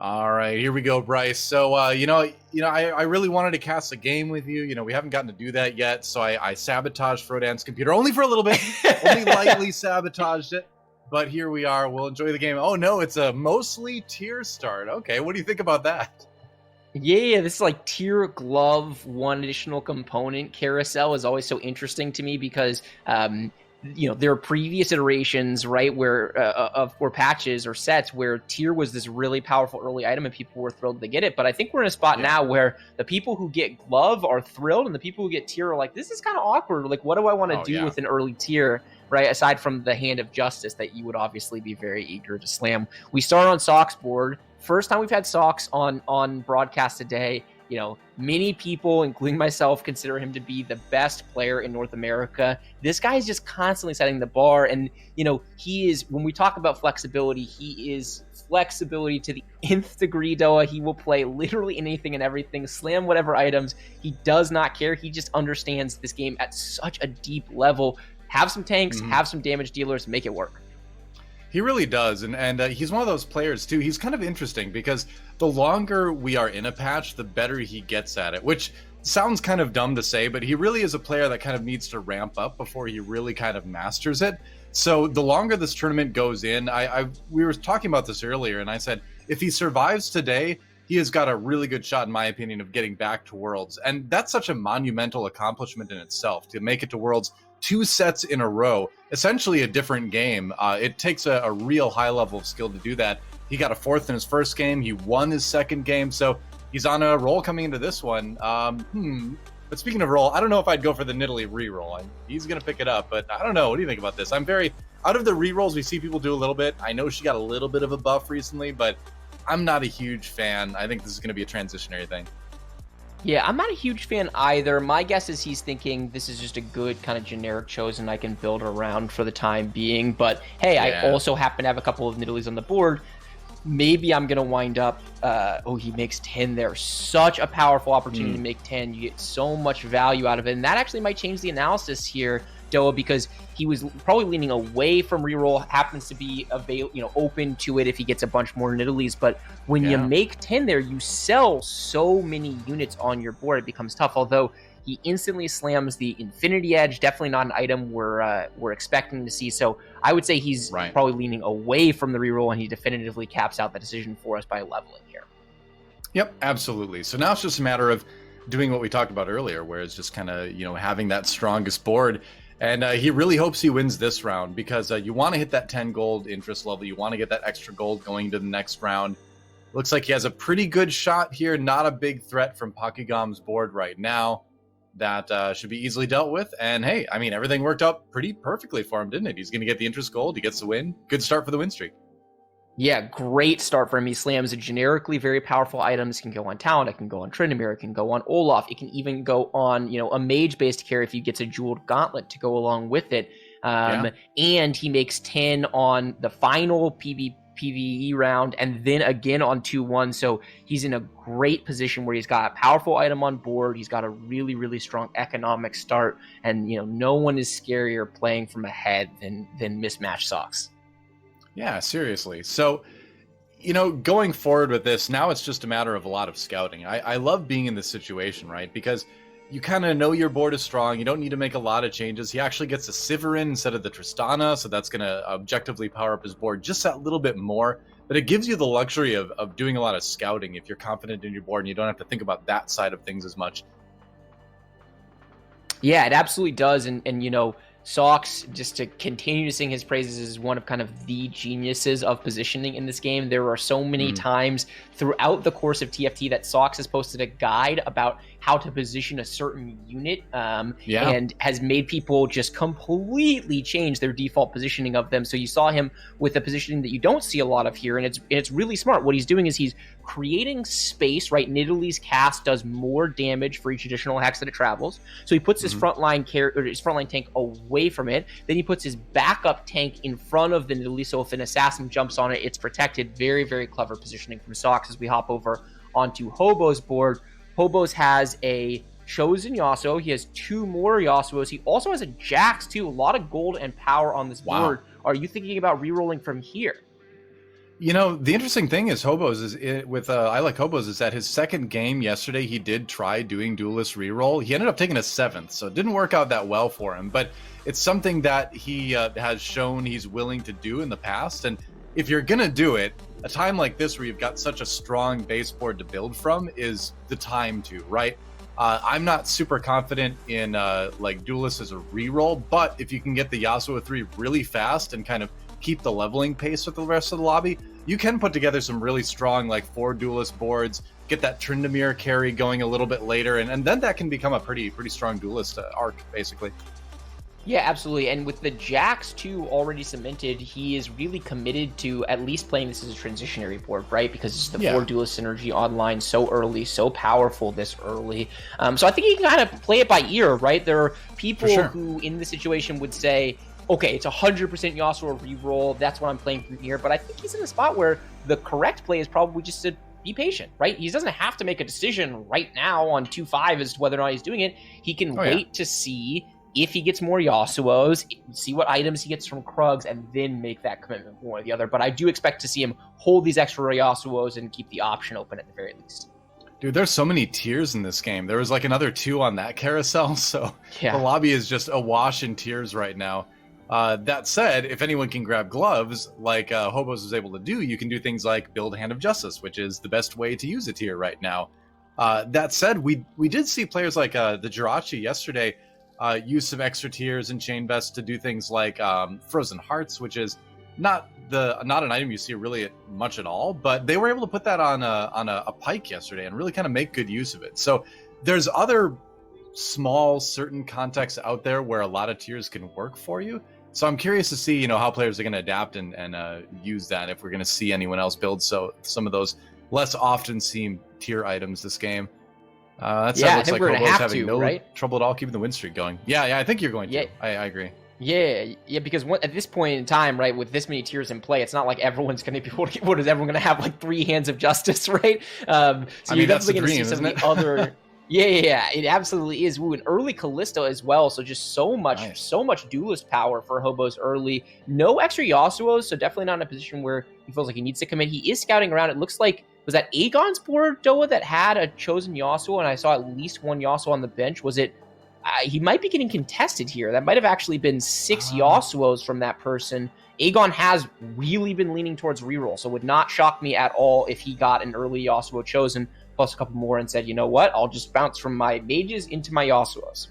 All right, here we go, Bryce. So, I really wanted to cast a game with you. We haven't gotten to do that yet. So I sabotaged Frodan's computer only for a little bit, only lightly sabotaged it. But here we are. We'll enjoy the game. Oh no, it's a mostly tier start. Okay, what do you think about that? Yeah, this is like tier glove, one additional component carousel is always so interesting to me because there are previous iterations, right, where or patches or sets where tier was this really powerful early item and people were thrilled to get it. But I think we're in a spot now where the people who get glove are thrilled and the people who get tier are like, this is kind of awkward. Like, what do I want to do with an early tier, right? Aside from the Hand of Justice that you would obviously be very eager to slam. We start on Sock's board. First time we've had Socks on broadcast today. Many people, including myself, consider him to be the best player in North America. This guy is just constantly setting the bar. And, he is, when we talk about flexibility, he is flexibility to the nth degree, Doa. He will play literally anything and everything, slam whatever items. He does not care. He just understands this game at such a deep level. Have some tanks, have some damage dealers, make it work. He really does, and he's one of those players, too. He's kind of interesting because the longer we are in a patch, the better he gets at it, which sounds kind of dumb to say, but he really is a player that kind of needs to ramp up before he really kind of masters it. So the longer this tournament goes in, we were talking about this earlier, and I said, if he survives today, he has got a really good shot, in my opinion, of getting back to Worlds. And that's such a monumental accomplishment in itself, to make it to Worlds 2 sets in a row, essentially a different game. It takes a real high level of skill to do that. He got a 4th in his first game. He won his second game. So he's on a roll coming into this one. But speaking of roll, I don't know if I'd go for the Nidalee reroll. He's going to pick it up, but I don't know. What do you think about this? Out of the rerolls we see people do a little bit, I know she got a little bit of a buff recently, but I'm not a huge fan. I think this is going to be a transitionary thing. Yeah, I'm not a huge fan either. My guess is he's thinking this is just a good kind of generic chosen I can build around for the time being. But hey, I also happen to have a couple of Nidalees on the board. Maybe I'm going to wind up... he makes 10 there. Such a powerful opportunity to make 10. You get so much value out of it. And that actually might change the analysis here, Doa, because he was probably leaning away from reroll, happens to be open to it if he gets a bunch more Nidalees. But when you make 10 there, you sell so many units on your board. It becomes tough, although he instantly slams the Infinity Edge. Definitely not an item we're expecting to see. So I would say he's probably leaning away from the reroll, and he definitively caps out the decision for us by leveling here. Yep, absolutely. So now it's just a matter of doing what we talked about earlier, where it's just kind of, having that strongest board. And he really hopes he wins this round because you want to hit that 10 gold interest level. You want to get that extra gold going to the next round. Looks like he has a pretty good shot here. Not a big threat from Pakigom's board right now. That should be easily dealt with. And hey, everything worked out pretty perfectly for him, didn't it? He's going to get the interest gold. He gets the win. Good start for the win streak. Yeah, great start for him. He slams a generically very powerful items. It can go on Talon, it can go on Tryndamere, it can go on Olaf, it can even go on, a mage-based carry if he gets a jeweled gauntlet to go along with it. And he makes 10 on the final PvE round and then again on 2-1. So he's in a great position where he's got a powerful item on board. He's got a really, really strong economic start. And, no one is scarier playing from ahead than mismatched Socks. Yeah, seriously. So, going forward with this, now it's just a matter of a lot of scouting. I love being in this situation, right? Because you kind of know your board is strong. You don't need to make a lot of changes. He actually gets a Siverin instead of the Tristana, so that's going to objectively power up his board just that little bit more. But it gives you the luxury of doing a lot of scouting if you're confident in your board and you don't have to think about that side of things as much. Yeah, it absolutely does. And Socks, just to continue to sing his praises, is one of kind of the geniuses of positioning in this game. There are so many times throughout the course of TFT that Socks has posted a guide about how to position a certain unit and has made people just completely change their default positioning of them. So you saw him with a positioning that you don't see a lot of here, and it's really smart. What he's doing is he's creating space, right? Nidalee's cast does more damage for each additional hex that it travels. So he puts his frontline tank away from it. Then he puts his backup tank in front of the Nidalee, so if an assassin jumps on it, it's protected. Very, very clever positioning from Socks as we hop over onto Hobo's board. Hobo's has a chosen Yasuo. He has 2 more Yasuos. He also has a Jax too. A lot of gold and power on this board. Are you thinking about rerolling from here? The interesting thing is Hobos with I like Hobos is that his second game yesterday he did try doing duelist reroll. He ended up taking a seventh, so it didn't work out that well for him. But it's something that he has shown he's willing to do in the past. And if you're gonna do it, a time like this where you've got such a strong base board to build from is the time to, right? I'm not super confident in like duelist as a reroll, but if you can get the Yasuo 3 really fast and kind of keep the leveling pace with the rest of the lobby, you can put together some really strong like 4 duelist boards, get that Tryndamere carry going a little bit later, and then that can become a pretty strong duelist arc, basically. Yeah, absolutely. And with the Jax 2 already cemented, he is really committed to at least playing this as a transitionary board, right? Because it's the 4 duelist synergy online so early, so powerful this early. So I think you can kind of play it by ear, right? There are people who in this situation would say, okay, it's 100% Yasuo reroll. That's what I'm playing from here. But I think he's in a spot where the correct play is probably just to be patient, right? He doesn't have to make a decision right now on 2-5 as to whether or not he's doing it. He can wait to see if he gets more Yasuos, see what items he gets from Krugs, and then make that commitment one or the other. But I do expect to see him hold these extra Yasuos and keep the option open at the very least. Dude, there's so many tiers in this game. There was like another 2 on that carousel, so the lobby is just awash in tiers right now. That said, if anyone can grab gloves, like Hobos was able to do, you can do things like build Hand of Justice, which is the best way to use a tier right now. That said, we did see players like the Jirachi yesterday use some extra tiers and Chain Vest to do things like Frozen Hearts, which is not an item you see really much at all, but they were able to put that on a pike yesterday and really kind of make good use of it. So there's other small certain contexts out there where a lot of tiers can work for you. So I'm curious to see, how players are going to adapt and use that, if we're going to see anyone else build some of those less often seen tier items this game. That looks like Hobos having no trouble at all keeping the win streak going. Yeah, I think you're going to. Yeah. I agree. Yeah, because at this point in time, right, with this many tiers in play, it's not like everyone's going to be able to. What is everyone going to have like 3 Hands of Justice, right? So you're definitely going to see some of the other. Yeah, it absolutely is. Ooh, an early Callisto as well, so just so much duelist power for Hobos early. No extra Yasuos, so definitely not in a position where he feels like he needs to commit. He is scouting around. It looks like, was that Aegon's board, Doa, that had a chosen Yasuo, and I saw at least 1 Yasuo on the bench? Was it... he might be getting contested here. That might have actually been 6 Yasuos from that person. Aegon has really been leaning towards reroll, so it would not shock me at all if he got an early Yasuo chosen, plus a couple more, and said, you know what, I'll just bounce from my mages into my Yasuos.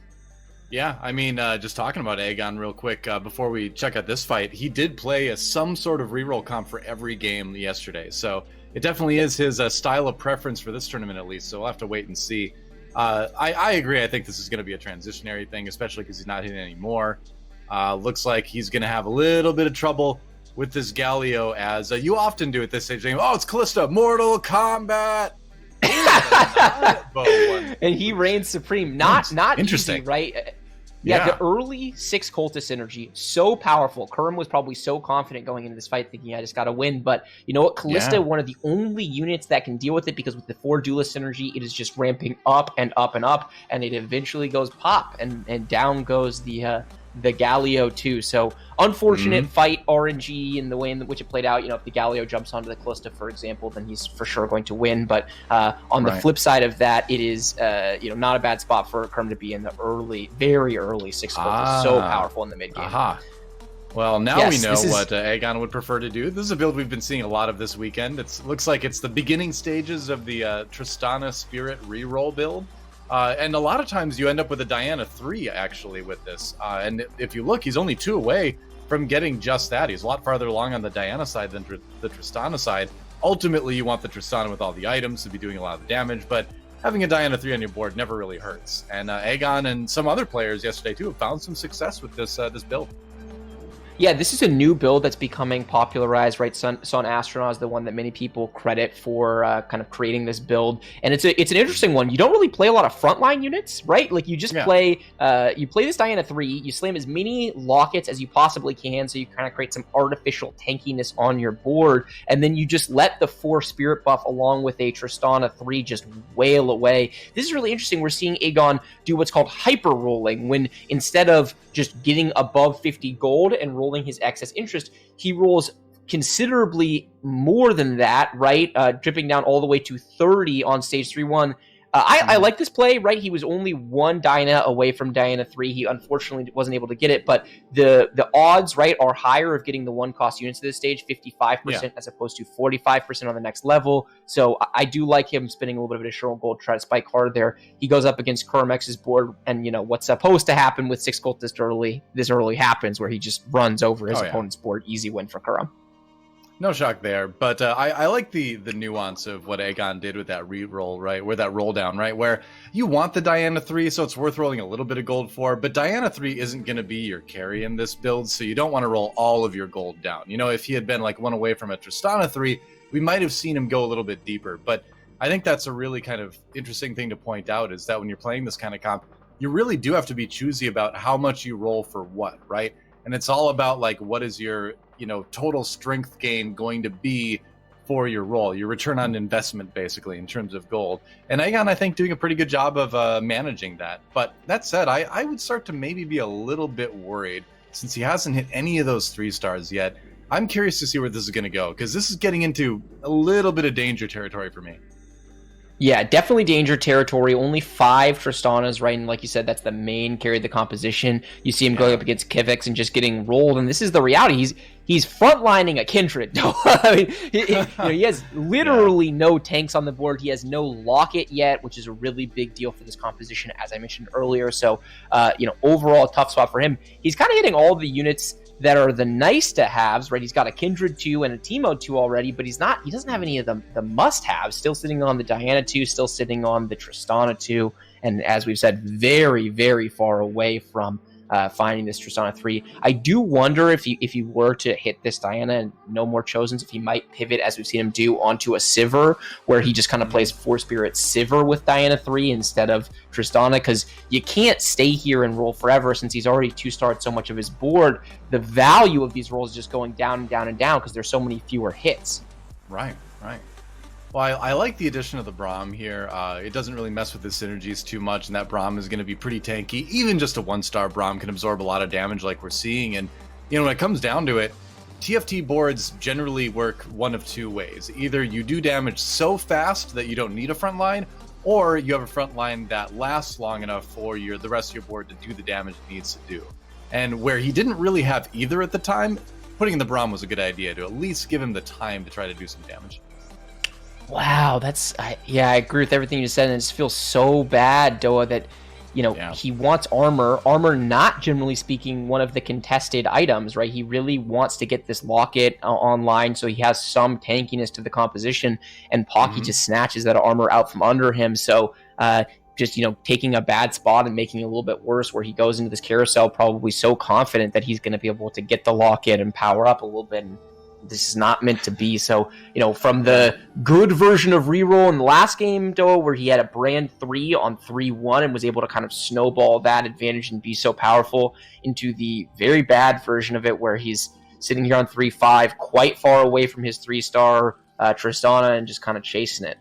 Yeah, I mean, just talking about Aegon real quick, before we check out this fight, he did play some sort of reroll comp for every game yesterday, so it definitely is his style of preference for this tournament at least, so we'll have to wait and see. I agree, I think this is going to be a transitionary thing, especially because he's not hitting anymore. Looks like he's going to have a little bit of trouble with this Galio, as you often do at this stage of the game. Oh, it's Callista, Mortal Kombat! And he reigns supreme. Not interesting, easy, right? Yeah, the early 6 cultist synergy, so powerful. Kerm was probably so confident going into this fight, thinking, I just got to win. But you know what? Callista, one of the only units that can deal with it, because with the 4 duelist synergy, it is just ramping up and up and up, and it eventually goes pop, and down goes the Galio too. So unfortunate fight RNG in the way in which it played out. If the Galio jumps onto the Callista, for example, then he's for sure going to win. But on the flip side of that, it is not a bad spot for Kerm to be in the very early 6 cultists. So powerful in the mid game. Well, now we know what Aegon would prefer to do. This is a build we've been seeing a lot of this weekend. It looks like it's the beginning stages of the Tristana Spirit reroll build. And a lot of times you end up with a Diana 3, actually, with this. And if you look, he's only 2 away from getting just that. He's a lot farther along on the Diana side than the Tristana side. Ultimately, you want the Tristana with all the items to be doing a lot of damage, but having a Diana 3 on your board never really hurts. And Aegon and some other players yesterday, too, have found some success with this build. Yeah, this is a new build that's becoming popularized, right? Sun Astronaut is the one that many people credit for kind of creating this build, and it's an interesting one. You don't really play a lot of frontline units, right? Like you just play this Diana 3, you slam as many lockets as you possibly can, so you kind of create some artificial tankiness on your board, and then you just let the 4 spirit buff along with a Tristana 3 just wail away. This is really interesting. We're seeing Aegon do what's called hyper rolling, when instead of just getting above 50 gold and rolling his excess interest, he rolls considerably more than that, right? Dripping down all the way to 30 on stage 3-1. I like this play, right? He was only one Diana away from Diana 3. He unfortunately wasn't able to get it, but the odds, right, are higher of getting the 1-cost units to this stage, 55% as opposed to 45% on the next level. So I do like him spending a little bit of additional gold to try to spike hard there. He goes up against Kermex's board, and what's supposed to happen with 6 gold this early happens, where he just runs over his opponent's board. Easy win for Kerm. No shock there, but I like the nuance of what Aegon did with that re-roll, right? Where that roll down, right? Where you want the Diana 3, so it's worth rolling a little bit of gold for, but Diana 3 isn't going to be your carry in this build, so you don't want to roll all of your gold down. If he had been like one away from a Tristana 3, we might have seen him go a little bit deeper, but I think that's a really kind of interesting thing to point out, is that when you're playing this kind of comp, you really do have to be choosy about how much you roll for what, right? And it's all about like, what is your total strength gain going to be for your roll, your return on investment, basically, in terms of gold. And Aegon, I think, doing a pretty good job of managing that. But that said, I would start to maybe be a little bit worried, since he hasn't hit any of those 3 stars yet. I'm curious to see where this is going to go, because this is getting into a little bit of danger territory for me. Yeah, definitely danger territory. Only 5 Tristanas, right? And like you said, that's the main carry of the composition. You see him going up against Kivix and just getting rolled. And this is the reality. He's frontlining a Kindred. I mean, he has literally no tanks on the board. He has no Locket yet, which is a really big deal for this composition, as I mentioned earlier. So, overall, a tough spot for him. He's kind of hitting all the units that are the nice to haves, right? He's got a Kindred 2 and a Teemo 2 already, but he doesn't have any of the must haves. Still sitting on the Diana 2, still sitting on the Tristana 2, and as we've said, very, very far away from finding this Tristana 3. I do wonder if he were to hit this Diana and no more Chosens, if he might pivot, as we've seen him do, onto a Sivir, where he just kind of plays 4-Spirit Sivir with Diana 3 instead of Tristana, because you can't stay here and roll forever, since he's already 2-starred so much of his board. The value of these rolls is just going down and down and down because there's so many fewer hits. Right. Well, I like the addition of the Braum here. It doesn't really mess with the synergies too much, and that Braum is going to be pretty tanky. Even just a 1-star Braum can absorb a lot of damage like we're seeing. And, when it comes down to it, TFT boards generally work one of 2 ways. Either you do damage so fast that you don't need a front line, or you have a front line that lasts long enough for the rest of your board to do the damage it needs to do. And where he didn't really have either at the time, putting in the Braum was a good idea to at least give him the time to try to do some damage. Wow, I agree with everything you said, and it just feels so bad, Doa, that he wants armor not, generally speaking, one of the contested items, right? He really wants to get this Locket online, so he has some tankiness to the composition, and Pocky just snatches that armor out from under him. So just taking a bad spot and making it a little bit worse, where he goes into this carousel probably so confident that he's going to be able to get the Locket and power up a little bit, and this is not meant to be. So, from the good version of reroll in the last game, Doa, where he had a brand 3 on 3-1 and was able to kind of snowball that advantage and be so powerful, into the very bad version of it, where he's sitting here on 3-5, quite far away from his 3-star Tristana, and just kind of chasing it.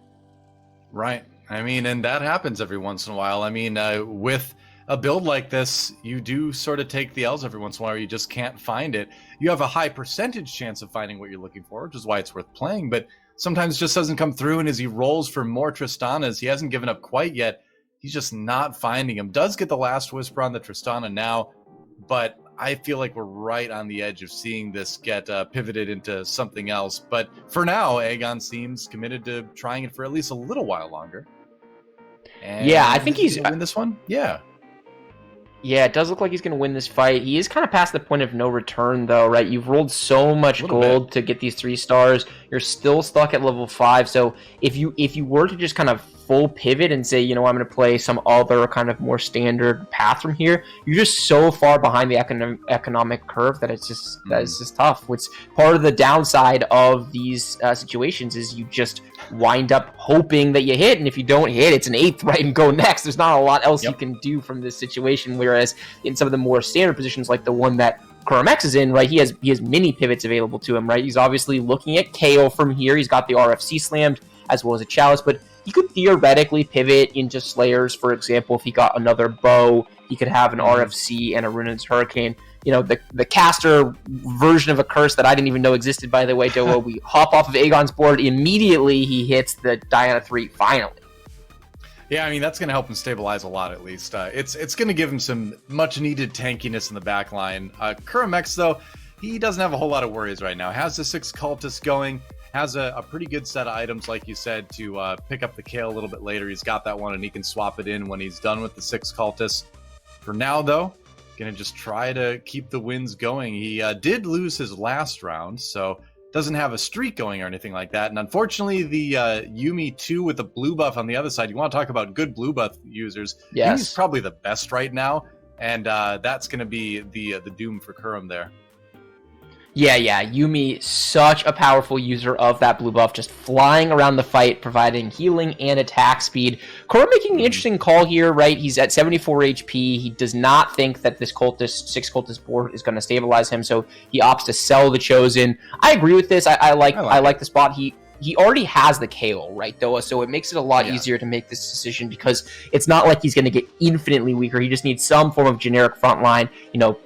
Right. I mean, and that happens every once in a while. I mean, with a build like this, you do sort of take the L's every once in a while, or you just can't find it. You have a high percentage chance of finding what you're looking for, which is why it's worth playing, but sometimes it just doesn't come through, and as he rolls for more Tristanas, he hasn't given up quite yet. He's just not finding him. Does get the last Whisper on the Tristana now, but I feel like we're right on the edge of seeing this get pivoted into something else. But for now, Aegon seems committed to trying it for at least a little while longer. And yeah, I think he's in this one. Yeah, it does look like he's going to win this fight. He is kind of past the point of no return, though, right? You've rolled so much gold to get these 3 stars. You're still stuck at level 5. So if you were to just kind of full pivot and say, I'm going to play some other kind of more standard path from here, you're just so far behind the economic curve that it's just tough. What's part of the downside of these situations is you just wind up hoping that you hit, and if you don't hit, it's an 8th, right, and go next. There's not a lot else you can do from this situation, whereas in some of the more standard positions, like the one that Kermex is in, right, he has mini pivots available to him, right? He's obviously looking at KO from here. He's got the RFC slammed as well as a Chalice, but he could theoretically pivot into Slayers, for example. If he got another bow, he could have an RFC and a Runaan's Hurricane. the caster version of a curse that I didn't even know existed, by the way, Doa. We hop off of Aegon's board. Immediately, he hits the Diana 3 finally. Yeah, I mean, that's going to help him stabilize a lot, at least. It's going to give him some much-needed tankiness in the back line. Kurum X, though, he doesn't have a whole lot of worries right now. Has the 6 cultists going, has a pretty good set of items, like you said, to pick up the Kale a little bit later. He's got that one, and he can swap it in when he's done with the 6 cultists. For now, though, going to just try to keep the wins going. He did lose his last round, so doesn't have a streak going or anything like that. And unfortunately, the Yuumi 2 with the blue buff on the other side, you want to talk about good blue buff users. Yes. Yuumi's probably the best right now, and that's going to be the doom for Kurum there. Yeah, Yuumi, such a powerful user of that blue buff, just flying around the fight, providing healing and attack speed. Kurum making an interesting call here, right? He's at 74 HP. He does not think that this 6 cultist board is going to stabilize him, so he opts to sell the Chosen. I agree with this. I like the spot. He already has the KO, right, Doa? So it makes it a lot easier to make this decision because it's not like he's going to get infinitely weaker. He just needs some form of generic frontline,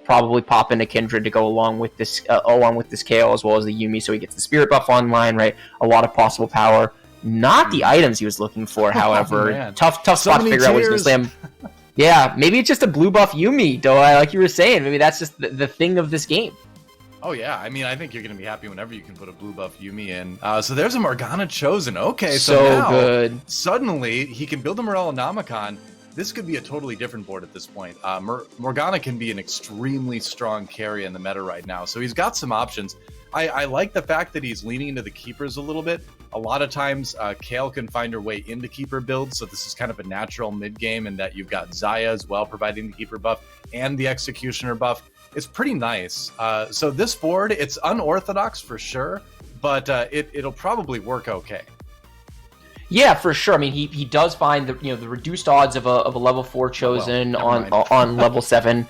probably pop in a Kindred to go along with this KO as well as the Yuumi, so he gets the Spirit buff online, right? A lot of possible power. Not the items he was looking for, however. Tough spot to figure out what he's going to slam. Yeah, maybe it's just a blue buff Yuumi, Doa, like you were saying. Maybe that's just the thing of this game. Oh, yeah. I mean, I think you're going to be happy whenever you can put a blue buff Yuumi in. So there's a Morgana Chosen. Okay, so now, good. Suddenly, he can build a Morellonomicon. This could be a totally different board at this point. Morgana can be an extremely strong carry in the meta right now. So he's got some options. I like the fact that he's leaning into the Keepers a little bit. A lot of times, Kale can find her way into Keeper builds. So this is kind of a natural mid-game in that you've got Xayah as well providing the Keeper buff and the Executioner buff. It's pretty nice. So this board, it's unorthodox for sure, but it'll probably work okay. Yeah, for sure. I mean, he does find the reduced odds of a level 4 Chosen on level 7.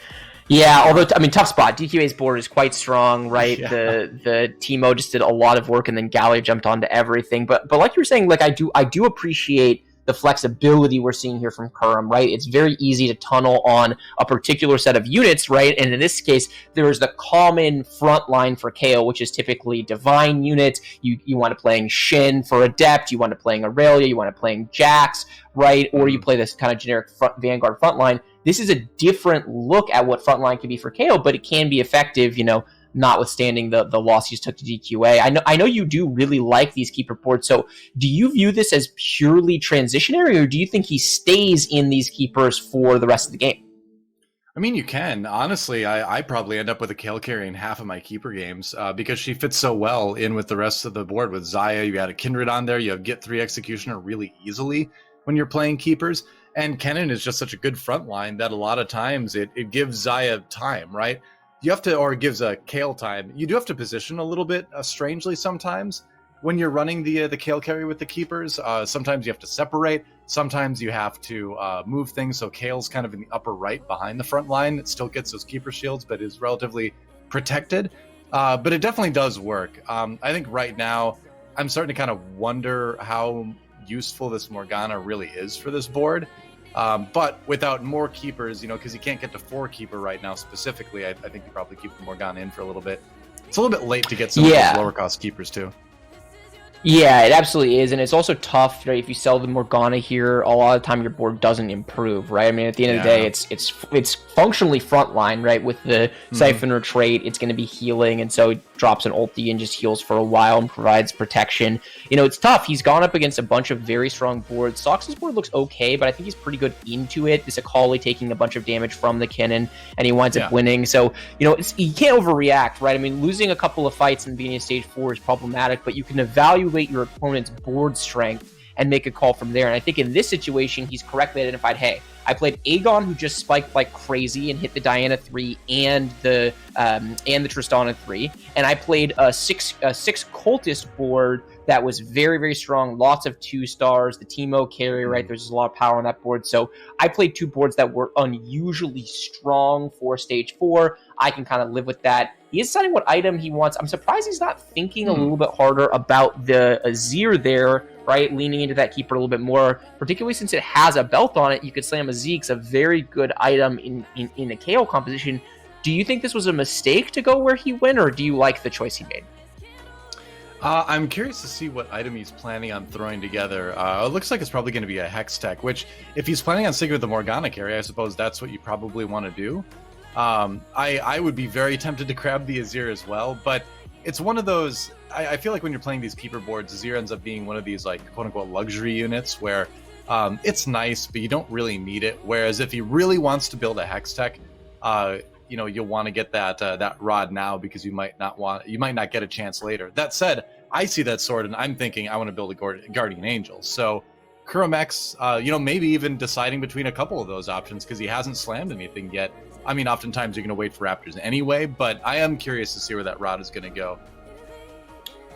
Yeah, although I mean, tough spot. DQA's board is quite strong, right? Yeah. The Teemo just did a lot of work, and then Gallia jumped onto everything. But like you were saying, like I do appreciate the flexibility we're seeing here from Kurum, right? It's very easy to tunnel on a particular set of units, right? And in this case, there's the common front line for KO, which is typically Divine units. You want to playing Shin for Adept, you want to playing Aurelia, you want to playing Jax, right? Or you play this kind of generic Vanguard frontline. This is a different look at what frontline can be for KO, but it can be effective, notwithstanding the loss you took to DQA. I know you do really like these keeper boards, so do you view this as purely transitionary, or do you think he stays in these keepers for the rest of the game? I mean, you can. Honestly, I probably end up with a Kale carry in half of my keeper games because she fits so well in with the rest of the board. With Xayah, you had a Kindred on there, you have Get 3 Executioner really easily when you're playing keepers, and Kennen is just such a good front line that a lot of times it gives Xayah time, right? You have to, or it gives a Kale time. You do have to position a little bit strangely sometimes when you're running the Kale carry with the keepers. Sometimes you have to separate. Sometimes you have to move things so Kale's kind of in the upper right behind the front line. It still gets those keeper shields, but is relatively protected. But it definitely does work. I think right now I'm starting to kind of wonder how useful this Morgana really is for this board. But without more keepers, because you can't get to 4 keeper right now specifically, I think you probably keep the Morgana in for a little bit. It's a little bit late to get some of those lower cost keepers too. Yeah, it absolutely is, and it's also tough, right? If you sell the Morgana here, a lot of the time your board doesn't improve, right? I mean, at the end of the day, it's functionally frontline, right? With the Siphoner trait, it's going to be healing, and so it drops an ulti and just heals for a while and provides protection. It's tough. He's gone up against a bunch of very strong boards. Sox's board looks okay, but I think he's pretty good into it. It's Akali taking a bunch of damage from the Kennen, and he winds up winning. So, you can't overreact, right? I mean, losing a couple of fights in the beginning of Stage 4 is problematic, but you can evaluate your opponent's board strength and make a call from there. And I think in this situation, he's correctly identified, hey, I played Aegon, who just spiked like crazy and hit the Diana 3 and the Tristana 3, and I played a six cultist board that was very, very strong, lots of 2 stars, the Teemo carry, right? There's a lot of power on that board. So I played 2 boards that were unusually strong for Stage 4. I can kind of live with that. He is deciding what item he wants. I'm surprised he's not thinking a little bit harder about the Azir there, right? Leaning into that keeper a little bit more, particularly since it has a belt on it. You could slam a Zeke's a very good item in a KO composition. Do you think this was a mistake to go where he went, or do you like the choice he made? I'm curious to see what item he's planning on throwing together. It looks like it's probably going to be a Hex Tech, which, if he's planning on sticking with the Morgana carry, I suppose that's what you probably want to do. I would be very tempted to grab the Azir as well, but it's one of those... I feel like when you're playing these keeper boards, Azir ends up being one of these, like, quote-unquote luxury units where it's nice, but you don't really need it. Whereas if he really wants to build a Hex Tech, you know, you'll want to get that rod now, because you might not get a chance later. That said, I see that sword and I'm thinking I want to build a Guardian Angel. So Kuromex, you know, maybe even deciding between a couple of those options, because he hasn't slammed anything yet. I mean, oftentimes you're going to wait for Raptors anyway, but I am curious to see where that rod is going to go.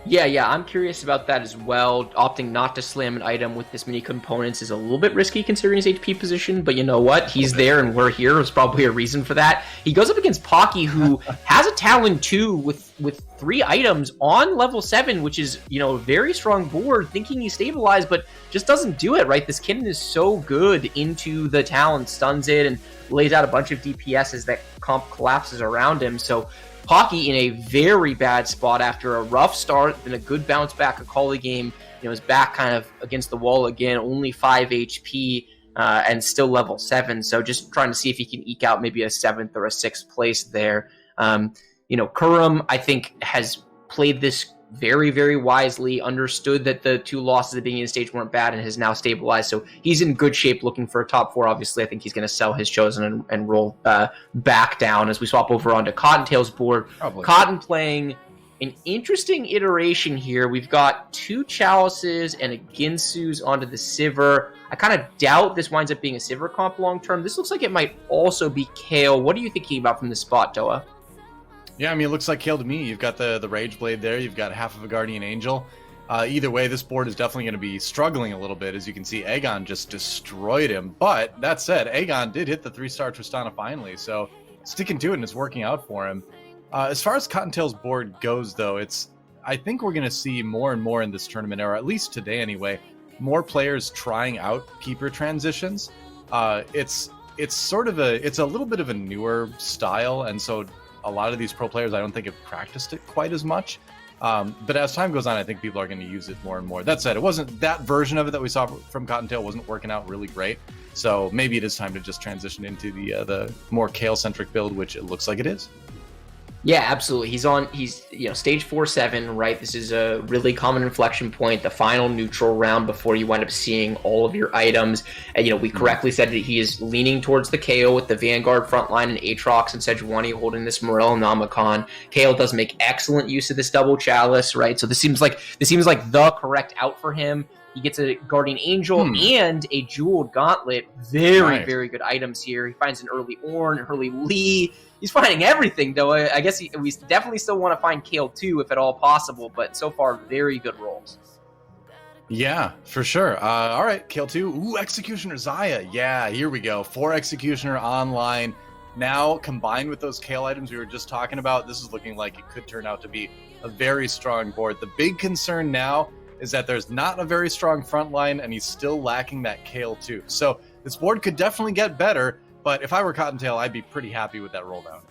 Yeah, I'm curious about that as well. Opting not to slam an item with this many components is a little bit risky considering his HP position, but you know what? He's there and we're here. There's probably a reason for that. He goes up against Pocky, who has a Talon 2 with 3 items on level 7, which is, you know, a very strong board, thinking he's stabilized, but just doesn't do it, right? This Kinnan is so good into the Talon, stuns it, and lays out a bunch of DPS as that comp collapses around him, so... Pocky in a very bad spot after a rough start, then a good bounce back, a Kali game, you know, is back kind of against the wall again, only 5 HP and still level 7. So just trying to see if he can eke out maybe a 7th or a 6th place there. You know, Kurum, I think, has played this very, very wisely, understood that the 2 losses at the beginning of the stage weren't bad, and has now stabilized. So he's in good shape looking for a top 4. Obviously, I think he's going to sell his Chosen and roll back down as we swap over onto Cottontail's board. Probably. Cotton playing an interesting iteration here. We've got 2 Chalices and a Ginsu's onto the Sivir. I kind of doubt this winds up being a Sivir comp long term. This looks like it might also be Kale. What are you thinking about from this spot, Toa? Yeah, I mean, it looks like Kale to me. You've got the Rage Blade there. You've got half of a Guardian Angel. Either way, this board is definitely going to be struggling a little bit. As you can see, Aegon just destroyed him. But that said, Aegon did hit the 3-star Tristana finally, so sticking to it and it's working out for him. As far as Cottontail's board goes, though, I think we're going to see more and more in this tournament era, at least today anyway, more players trying out keeper transitions. It's a little bit of a newer style, and so a lot of these pro players, I don't think, have practiced it quite as much. But as time goes on, I think people are going to use it more and more. That said, it wasn't that version of it that we saw from Cottontail wasn't working out really great. So maybe it is time to just transition into the more Kale-centric build, which it looks like it is. Yeah, absolutely. He's you know, stage 4-7, right? This is a really common inflection point, the final neutral round before you wind up seeing all of your items. And, you know, we correctly said that he is leaning towards the KO with the Vanguard frontline and Aatrox and Sejuani holding this Morel and Namakan. KO does make excellent use of this double chalice, right? So this seems like the correct out for him. He gets a Guardian Angel and a Jeweled Gauntlet. Very good items here. He finds an early Ornn, early Lee. He's finding everything, though. I guess we definitely still want to find Kale, too, if at all possible. But so far, very good rolls. Yeah, for sure. All right, Kale 2. Ooh, Executioner Zaya. Yeah, here we go. 4 Executioner online. Now, combined with those Kale items we were just talking about, this is looking like it could turn out to be a very strong board. The big concern now is that there's not a very strong front line, and he's still lacking that Kale too. So this board could definitely get better, but if I were Cottontail, I'd be pretty happy with that roll down.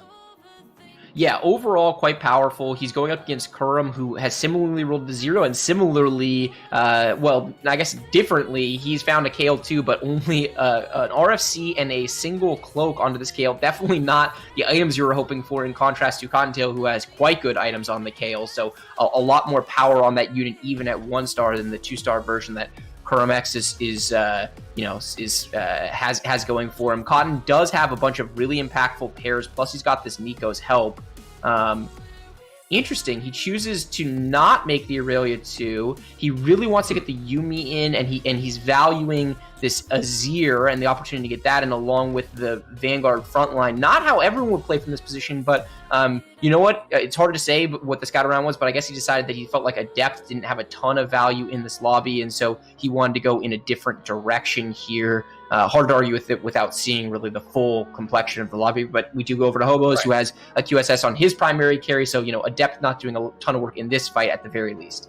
Yeah, overall quite powerful. He's going up against Kurum, who has similarly rolled the 0, and similarly, well, I guess differently, he's found a Kale too, but only an RFC and a single cloak onto this Kale. Definitely not the items you were hoping for, in contrast to Cottontail, who has quite good items on the Kale. So a lot more power on that unit, even at 1-star, than the 2-star version that Kurumex has going for him. Cotton does have a bunch of really impactful pairs, plus he's got this Nico's help. Interesting. He chooses to not make the Aurelia 2. He really wants to get the Yuumi in, and he's valuing this Azir and the opportunity to get that in, along with the Vanguard frontline. Not how everyone would play from this position, but you know what? It's hard to say what the scout around was, but I guess he decided that he felt like Adept didn't have a ton of value in this lobby, and so he wanted to go in a different direction here. Hard to argue with it without seeing really the full complexion of the lobby, but we do go over to Hobos, who has a QSS on his primary carry, so, you know, Adept not doing a ton of work in this fight at the very least.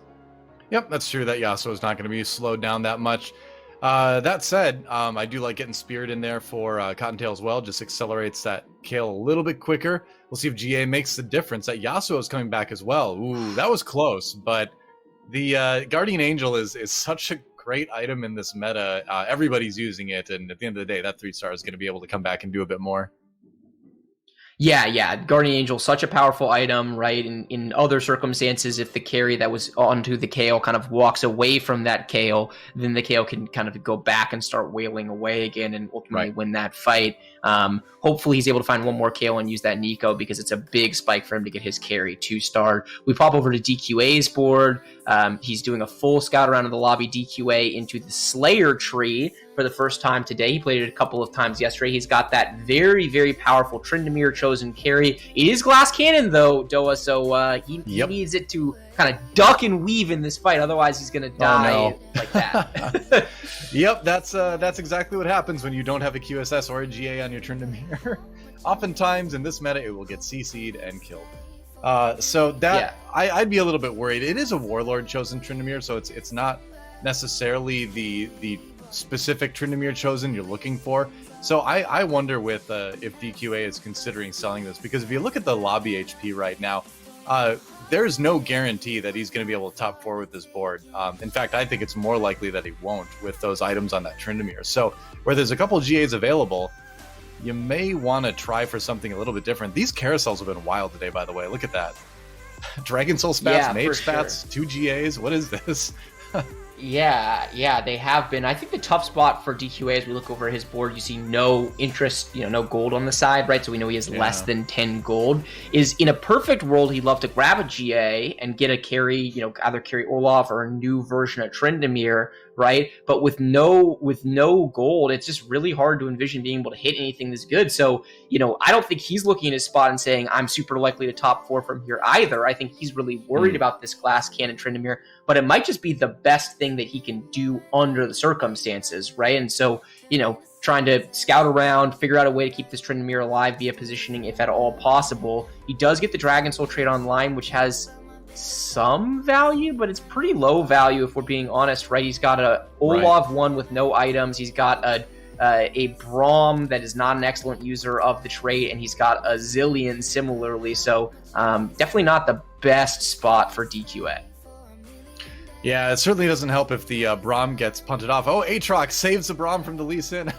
Yep, that's true. That Yasuo is not going to be slowed down that much. That said, I do like getting Spirit in there for Cottontail as well. Just accelerates that Kale a little bit quicker. We'll see if GA makes the difference. That Yasuo is coming back as well. Ooh, that was close, but the Guardian Angel is such a great item in this meta. Everybody's using it, and at the end of the day, that 3-star is going to be able to come back and do a bit more. Yeah. Guardian Angel, such a powerful item, right? In other circumstances, if the carry that was onto the Kale kind of walks away from that Kale, then the Kale can kind of go back and start wailing away again and ultimately win that fight. Hopefully he's able to find one more Kale and use that Nico, because it's a big spike for him to get his carry 2-star. We pop over to DQA's board. He's doing a full scout around in the lobby. DQA into the Slayer tree for the first time today. He played it a couple of times yesterday. He's got that very, very powerful Tryndamere chosen carry. It is glass cannon though, Doa, so he needs it to kind of duck and weave in this fight. Otherwise, he's going to die like that. Yep, that's exactly what happens when you don't have a QSS or a GA on your Tryndamere. Oftentimes in this meta, it will get CC'd and killed. So that I'd be a little bit worried. It is a Warlord chosen Tryndamere, so it's not necessarily the specific Tryndamere chosen you're looking for. So I wonder with if DQA is considering selling this, because if you look at the lobby HP right now, there's no guarantee that he's going to be able to top 4 with this board. In fact, I think it's more likely that he won't with those items on that Tryndamere. So where there's a couple GAs available, you may want to try for something a little bit different. These carousels have been wild today, by the way. Look at that. Dragon Soul spats, Mage spats, 2 GAs. What is this? Yeah, they have been. I think the tough spot for DQA, as we look over his board, you see no interest, no gold on the side, right? So we know he has less than 10 gold. Is in a perfect world, he'd love to grab a GA and get a carry, either carry Olaf or a new version of Tryndamere, right? But with no gold, it's just really hard to envision being able to hit anything this good. So, I don't think he's looking at his spot and saying, I'm super likely to top 4 from here either. I think he's really worried about this glass cannon Tryndamere, but it might just be the best thing that he can do under the circumstances, right? And so, trying to scout around, figure out a way to keep this Tryndamere alive via positioning, if at all possible. He does get the Dragon Soul trait online, which has some value, but it's pretty low value if we're being honest, right? He's got a Olaf 1 with no items. He's got a Braum that is not an excellent user of the trait, and he's got a Zillion similarly. So definitely not the best spot for DQA. Yeah, it certainly doesn't help if the Braum gets punted off. Oh, Aatrox saves the Braum from the Lee Sin.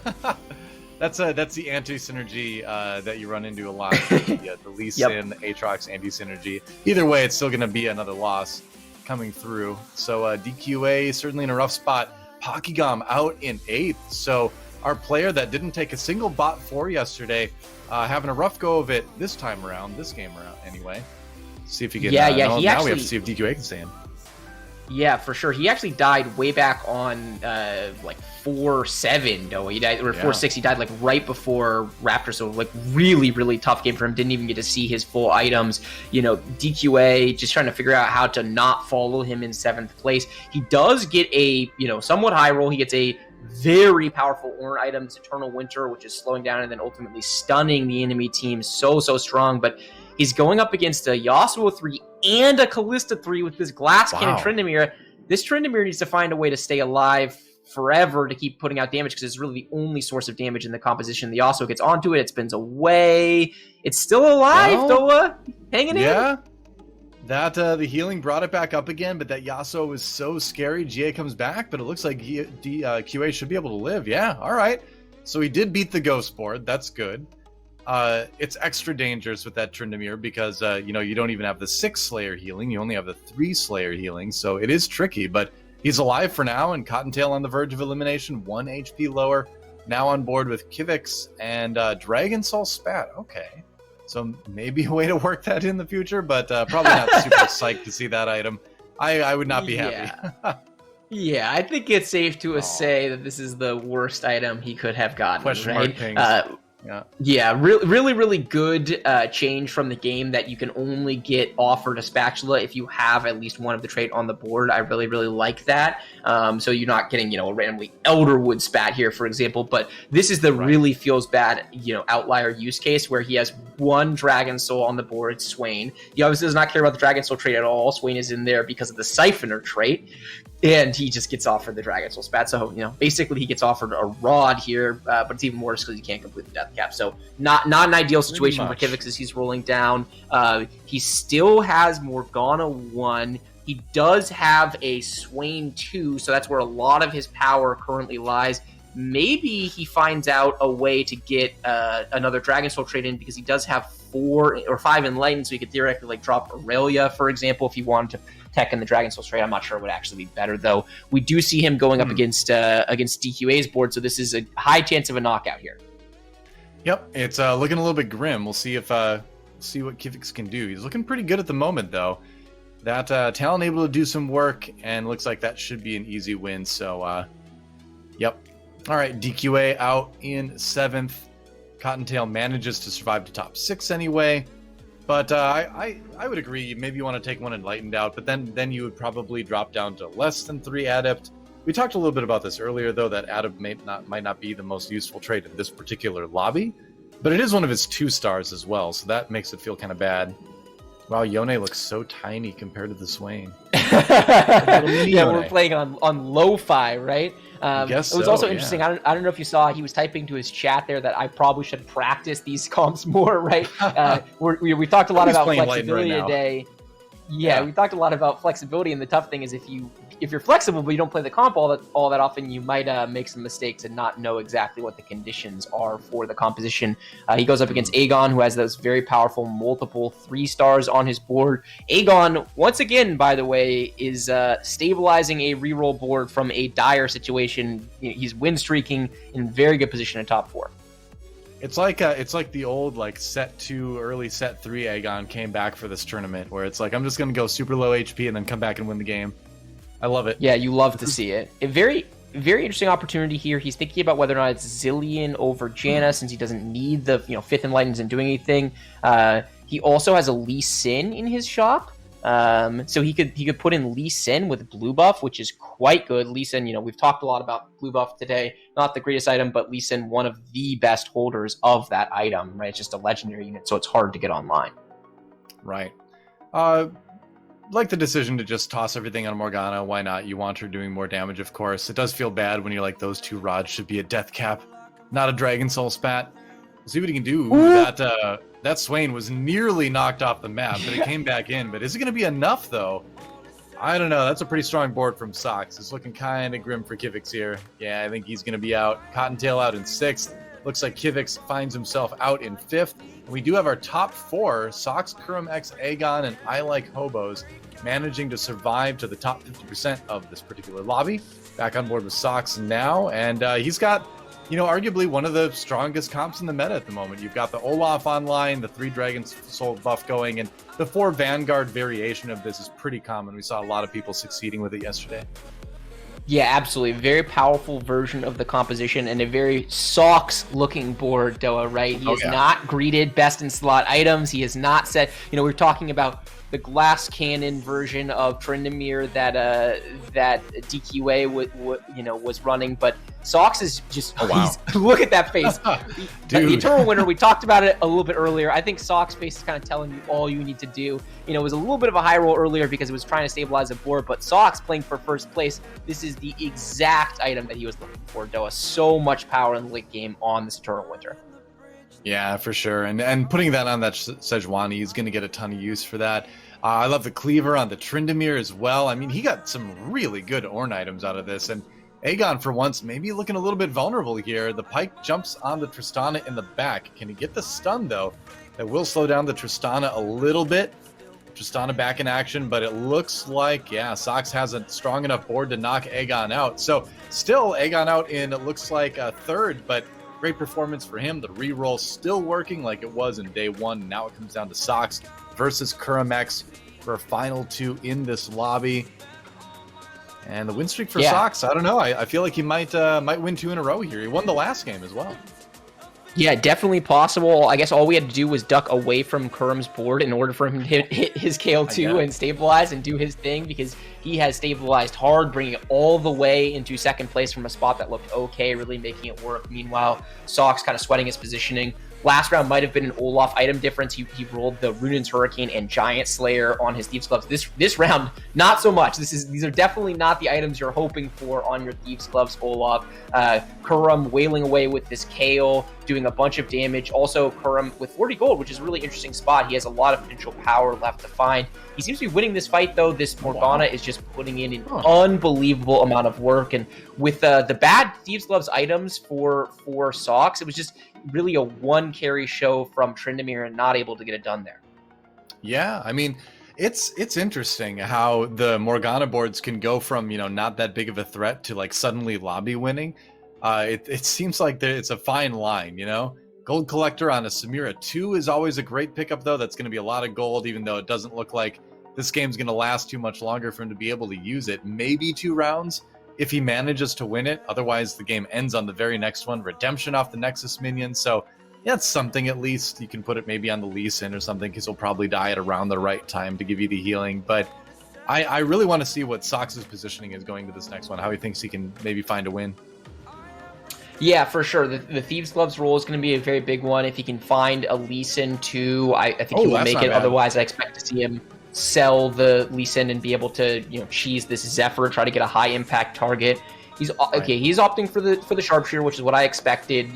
That's the anti-synergy that you run into a lot. The Lee Sin, Aatrox anti-synergy. Either way, it's still going to be another loss coming through. So DQA certainly in a rough spot. Pokigam out in 8th. So our player that didn't take a single bot 4 yesterday, having a rough go of it this game around anyway. See if he can. Now we have to see if DQA can stay in. Yeah, for sure. He actually died way back on 4-7. No, he died, or 4-6. He died right before Raptor. So really, really tough game for him. Didn't even get to see his full items. DQA just trying to figure out how to not follow him in 7th place. He does get a somewhat high roll. He gets a very powerful Ornn item, Eternal Winter, which is slowing down and then ultimately stunning the enemy team so strong. But he's going up against a Yasuo 3 and a Callista 3 with this glass cannon Tryndamere. This Tryndamere needs to find a way to stay alive forever to keep putting out damage, because it's really the only source of damage in the composition. The Yasuo gets onto it, it spins away. It's still alive, Doa. Hanging in. Yeah. That the healing brought it back up again, but that Yasuo was so scary. GA comes back, but it looks like QA should be able to live. Yeah, all right. So he did beat the Ghost board. That's good. It's extra dangerous with that Tryndamere because, you don't even have the 6 Slayer healing. You only have the 3 Slayer healing. So it is tricky, but he's alive for now, and Cottontail on the verge of elimination, 1 HP lower. Now on board with Kivix and Dragon Soul Spat. Okay. So maybe a way to work that in the future, but probably not super psyched to see that item. I would not be happy. Yeah, I think it's safe to say that this is the worst item he could have gotten. Question right? mark pings. Really good change from the game that you can only get offered a spatula if you have at least one of the trait on the board. I really like that. So you're not getting, a randomly Elderwood spat here, for example, but this is the really feels bad, outlier use case where he has 1 Dragon Soul on the board, Swain. He obviously does not care about the Dragon Soul trait at all. Swain is in there because of the Siphoner trait. And he just gets offered the Dragon Soul Spat. So, basically he gets offered a Rod here, but it's even worse because he can't complete the Death Cap. So not an ideal situation for Kivix as he's rolling down. He still has Morgana 1. He does have a Swain 2, so that's where a lot of his power currently lies. Maybe he finds out a way to get another Dragon Soul trade in because he does have 4 or 5 Enlightened, so he could theoretically drop Aurelia, for example, if he wanted to tech in the Dragon Soul trade. I'm not sure it would actually be better, though. We do see him going up against DQA's board, so this is a high chance of a knockout here. Yep, it's looking a little bit grim. We'll see if see what Kivix can do. He's looking pretty good at the moment, though. That Talon able to do some work, and looks like that should be an easy win. So, yep. All right, DQA out in 7th. Cottontail manages to survive to top 6 anyway. But I would agree. Maybe you want to take one Enlightened out, but then you would probably drop down to less than 3 Adept. We talked a little bit about this earlier, though, that Adept might not be the most useful trade in this particular lobby, but it is one of his 2 stars as well, so that makes it feel kind of bad. Wow, Yone looks so tiny compared to the Swain. Yeah, we're playing on lo-fi, right? It was also interesting. I don't know if you saw, he was typing to his chat there that I probably should practice these comps more, right? We talked a lot about flexibility today. Yeah, we talked a lot about flexibility, and the tough thing is if you're flexible but you don't play the comp all that often, you might make some mistakes and not know exactly what the conditions are for the composition. He goes up against Aegon, who has those very powerful multiple 3 stars on his board. Aegon, once again, by the way, is stabilizing a reroll board from a dire situation. He's win streaking in very good position in top 4. It's like the old set 2, early set 3 Aegon came back for this tournament, where it's like, I'm just gonna go super low HP and then come back and win the game. I love it. Yeah, you love to see it. A very, very interesting opportunity here. He's thinking about whether or not it's Zillion over Janna, since he doesn't need the 5th Enlightened isn't doing anything. He also has a Lee Sin in his shop. So he could put in Lee Sin with blue buff, which is quite good. Lee Sin, we've talked a lot about blue buff today. Not the greatest item, but Lee Sin, one of the best holders of that item, right? It's just a legendary unit, so it's hard to get online. Right. Like the decision to just toss everything on Morgana. Why not? You want her doing more damage, of course. It does feel bad when you're like, those 2 rods should be a death cap, not a Dragon Soul Spat. We'll see what he can do. That Swain was nearly knocked off the map, but it came back in. But is it going to be enough, though? I don't know. That's a pretty strong board from Sox. It's looking kind of grim for Kivix here. Yeah, I think he's going to be out. Cottontail out in 6th. Looks like Kivix finds himself out in 5th. And we do have our top 4, Sox, Kurum X, Aegon, and I Like Hobos, managing to survive to the top 50% of this particular lobby. Back on board with Sox now, and he's got, arguably one of the strongest comps in the meta at the moment. You've got the Olaf online, the 3 Dragon Soul buff going, and the 4 Vanguard variation of this is pretty common. We saw a lot of people succeeding with it yesterday. Yeah, absolutely. Very powerful version of the composition and a very Sox-looking board, Doa, right? He has not greeted best in slot items. He has not said, we were talking about the glass cannon version of Tryndamere that DQA was running, but Sox is just look at that face. The Eternal Winter, we talked about it a little bit earlier. I think Sox face is kind of telling you all you need to do. It was a little bit of a high roll earlier because it was trying to stabilize the board, but Sox playing for first place, this is the exact item that he was looking for, Doa. So much power in the late game on this Eternal Winter. Yeah, for sure. And putting that on that Sejuani, he's going to get a ton of use for that. I love the Cleaver on the Tryndamere as well. I mean, he got some really good Ornn items out of this. And Aegon, for once, maybe looking a little bit vulnerable here. The Pike jumps on the Tristana in the back. Can he get the stun, though? That will slow down the Tristana a little bit. Tristana back in action, but it looks like, Sox has a strong enough board to knock Aegon out. So still, Aegon out in, it looks like, a 3rd, but great performance for him. The reroll still working like it was in day 1. Now it comes down to Sox versus Kurum X for a final 2 in this lobby. And the win streak for Sox, I don't know. I feel like he might win 2 in a row here. He won the last game as well. Yeah, definitely possible. I guess all we had to do was duck away from Kurum's board in order for him to hit his KO2 and stabilize and do his thing, because he has stabilized hard, bringing it all the way into 2nd place from a spot that looked okay, really making it work. Meanwhile, Sox kind of sweating his positioning. Last round might have been an Olaf item difference. He rolled the Runin's Hurricane and Giant Slayer on his Thieves Gloves. This round, not so much. These are definitely not the items you're hoping for on your Thieves Gloves, Olaf. Kurum wailing away with this Kale, doing a bunch of damage. Also, Kurum with 40 gold, which is a really interesting spot. He has a lot of potential power left to find. He seems to be winning this fight, though. This Morgana is just putting in an unbelievable amount of work. And with the bad Thieves Gloves items for Sox, it was just really a one carry show from Tryndamere and not able to get it done there. Yeah, I mean, it's interesting how the Morgana boards can go from, not that big of a threat to like suddenly lobby winning. It seems like it's a fine line, Gold Collector on a Samira 2 is always a great pickup, though. That's going to be a lot of gold, even though it doesn't look like this game's going to last too much longer for him to be able to use it. Maybe 2 rounds if he manages to win it. Otherwise, the game ends on the very next one. Redemption off the Nexus minion. So that's something at least. You can put it maybe on the Lee Sin or something, because he'll probably die at around the right time to give you the healing. But I really want to see what Sox's positioning is going to this next one, how he thinks he can maybe find a win. Yeah, for sure. The Thieves Gloves roll is going to be a very big one. If he can find a Lee Sin too, I think he will make it. Bad. Otherwise, I expect to see him sell the Lee Sin and be able to, cheese this Zephyr, try to get a high impact target. He's opting for the Sharpshooter, which is what I expected.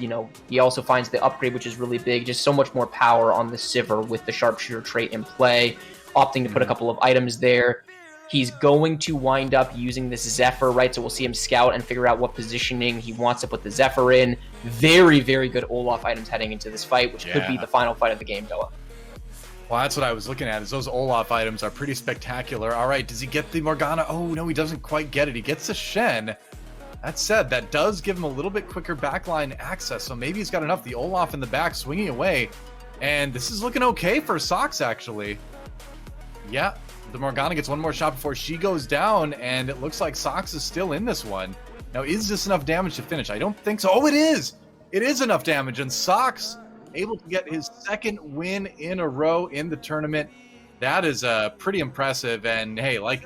He also finds the upgrade, which is really big. Just so much more power on the Sivir with the Sharpshooter trait in play. Opting to put a couple of items there. He's going to wind up using this Zephyr, right? So we'll see him scout and figure out what positioning he wants to put the Zephyr in. Very, very good Olaf items heading into this fight, which could be the final fight of the game, Noah. Well, that's what I was looking at, is those Olaf items are pretty spectacular. All right, does he get the Morgana? Oh, no, he doesn't quite get it. He gets the Shen. That said, that does give him a little bit quicker backline access, so maybe he's got enough. The Olaf in the back swinging away, and this is looking okay for Sox, actually. Yeah, the Morgana gets one more shot before she goes down, and it looks like Sox is still in this one. Now, is this enough damage to finish? I don't think so. Oh, it is! It is enough damage, and Sox able to get his second win in a row in the tournament. That is pretty impressive, and hey, like